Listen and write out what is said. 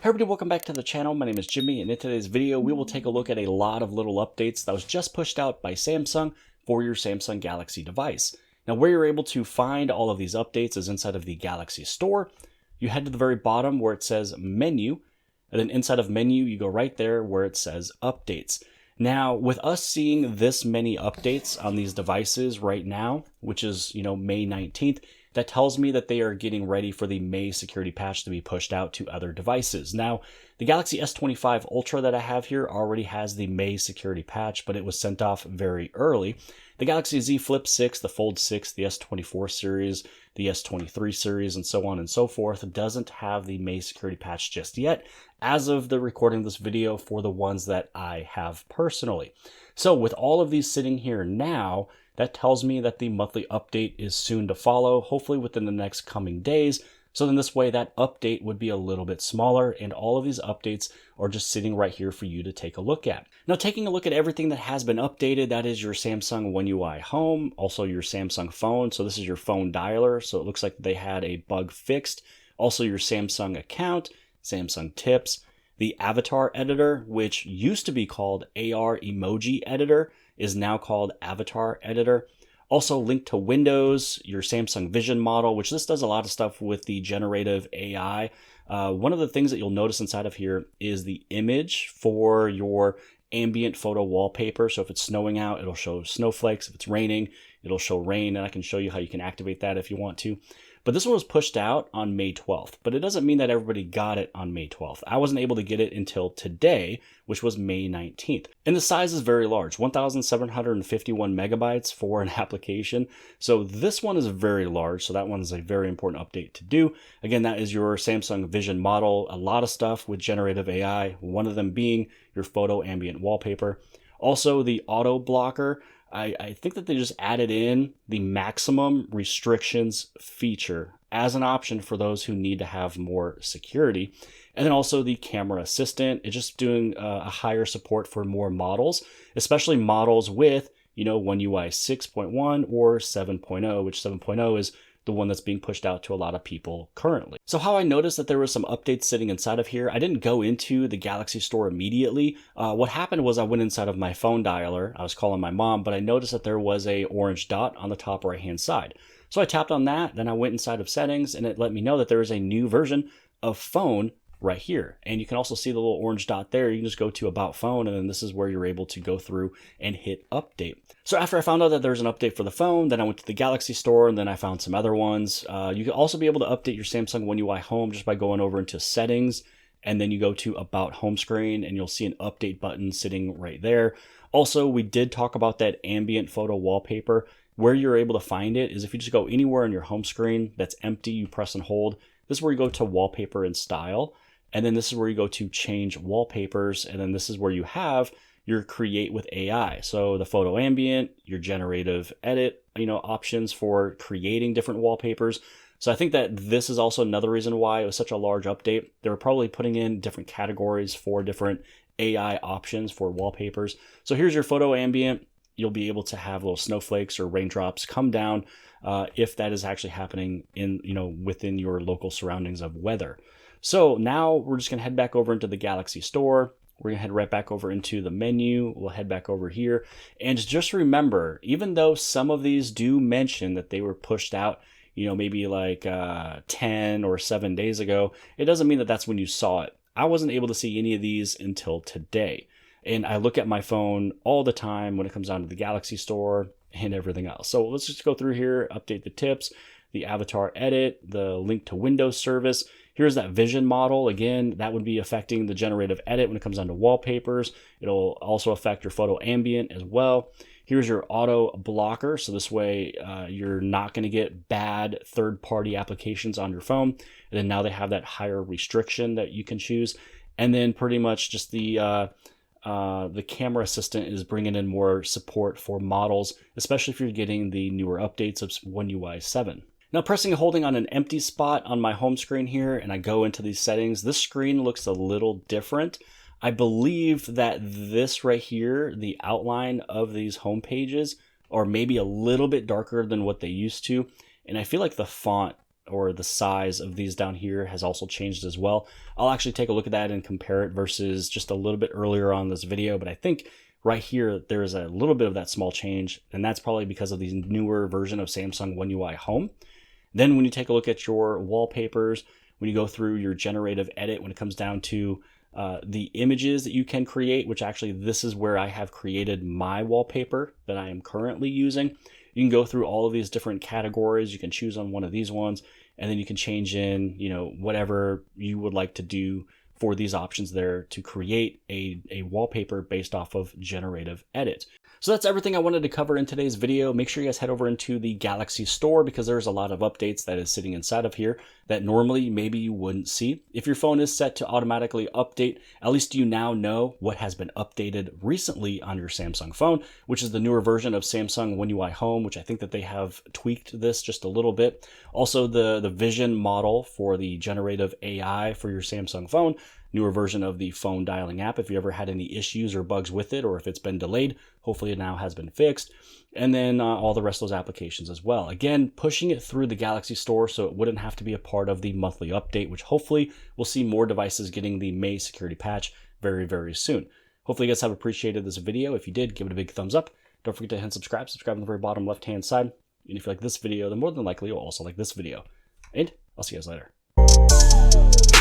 Hey everybody, welcome back to the channel. My name is Jimmy, and in today's video we will take a look at a lot of little updates that was just pushed out by Samsung for your Samsung Galaxy device. Now where you're able to find all of these updates is inside of the Galaxy Store. You head to the very bottom where it says Menu, and then inside of Menu you go right there where it says Updates. Now with us seeing this many updates on these devices right now, which is May 19th, that tells me that they are getting ready for the May security patch to be pushed out to other devices. Now, the Galaxy S25 Ultra that I have here already has the May security patch, but it was sent off very early. The Galaxy Z Flip 6, the Fold 6, the S24 series, the S23 series, and so on and so forth doesn't have the May security patch just yet, as of the recording of this video for the ones that I have personally. So with all of these sitting here now, that tells me that the monthly update is soon to follow, hopefully within the next coming days. So then this way that update would be a little bit smaller, and all of these updates are just sitting right here for you to take a look at. Now taking a look at everything that has been updated, that is your Samsung One UI Home, also your Samsung phone. So this is your phone dialer. So it looks like they had a bug fixed. Also your Samsung account, Samsung tips, the avatar editor, which used to be called AR emoji editor, is now called Avatar Editor. Also linked to Windows, your Samsung Vision model, which this does a lot of stuff with the generative AI. One of the things that you'll notice inside of here is the image for your ambient photo wallpaper. So if it's snowing out, it'll show snowflakes. If it's raining, it'll show rain, and I can show you how you can activate that if you want to. But this one was pushed out on May 12th, but it doesn't mean that everybody got it on May 12th. I wasn't able to get it until today, which was May 19th. And the size is very large, 1,751 megabytes for an application. So this one is very large, so that one is a very important update to do. Again, that is your Samsung Vision model, a lot of stuff with generative AI, one of them being your photo ambient wallpaper. Also the auto blocker. I think that they just added in the maximum restrictions feature as an option for those who need to have more security. And then also the camera assistant, it's just doing a higher support for more models, especially models with, One UI 6.1 or 7.0, which 7.0 is the one that's being pushed out to a lot of people currently. So how I noticed that there was some updates sitting inside of here, I didn't go into the Galaxy Store immediately. What happened was I went inside of my phone dialer. I was calling my mom, but I noticed that there was a orange dot on the top right hand side. So I tapped on that, then I went inside of settings, and it let me know that there is a new version of phone right here. And you can also see the little orange dot there. You can just go to About Phone, and then this is where you're able to go through and hit Update. So after I found out that there's an update for the phone, then I went to the Galaxy Store, and then I found some other ones. You can also be able to update your Samsung One UI Home just by going over into Settings, and then you go to About Home Screen, and you'll see an Update button sitting right there. Also, we did talk about that ambient photo wallpaper. Where you're able to find it is if you just go anywhere on your home screen that's empty, you press and hold. This is where you go to Wallpaper and Style. And then this is where you go to change wallpapers. And then this is where you have your create with AI. So the photo ambient, your generative edit, options for creating different wallpapers. So I think that this is also another reason why it was such a large update. They were probably putting in different categories for different AI options for wallpapers. So here's your photo ambient. You'll be able to have little snowflakes or raindrops come down if that is actually happening in, within your local surroundings of weather. So now we're just going to head back over into the Galaxy Store. We're going to head right back over into the menu. We'll head back over here. And just remember, even though some of these do mention that they were pushed out, maybe like 10 or 7 days ago, it doesn't mean that that's when you saw it. I wasn't able to see any of these until today. And I look at my phone all the time when it comes down to the Galaxy Store and everything else. So let's just go through here, update the tips, the avatar edit, the link to Windows service. Here's that Vision model. Again, that would be affecting the generative edit when it comes down to wallpapers. It'll also affect your photo ambient as well. Here's your auto blocker. So this way you're not going to get bad third-party applications on your phone. And then now they have that higher restriction that you can choose. And then pretty much just the camera assistant is bringing in more support for models, especially if you're getting the newer updates of One UI 7. Now pressing and holding on an empty spot on my home screen here, and I go into these settings, this screen looks a little different. I believe that this right here, the outline of these home pages, are maybe a little bit darker than what they used to. And I feel like the font or the size of these down here has also changed as well. I'll actually take a look at that and compare it versus just a little bit earlier on this video, but I think right here there's a little bit of that small change, and that's probably because of the newer version of Samsung One UI Home. Then when you take a look at your wallpapers, when you go through your generative edit, when it comes down to the images that you can create, which actually this is where I have created my wallpaper that I am currently using. You can go through all of these different categories. You can choose on one of these ones, and then you can change in, whatever you would like to do for these options there to create a wallpaper based off of generative edit. So that's everything I wanted to cover in today's video. Make sure you guys head over into the Galaxy Store because there's a lot of updates that is sitting inside of here that normally maybe you wouldn't see. If your phone is set to automatically update, at least you now know what has been updated recently on your Samsung phone, which is the newer version of Samsung One UI Home, which I think that they have tweaked this just a little bit. Also, the vision model for the generative AI for your Samsung phone, newer version of the phone dialing app if you ever had any issues or bugs with it, or if it's been delayed, hopefully it now has been fixed. And then all the rest of those applications as well. Again, pushing it through the Galaxy Store so it wouldn't have to be a part of the monthly update, which hopefully we'll see more devices getting the May security patch very, very soon. Hopefully you guys have appreciated this video. If you did, give it a big thumbs up. Don't forget to hit subscribe on the very bottom left-hand side. And if you like this video, then more than likely you'll also like this video. And I'll see you guys later.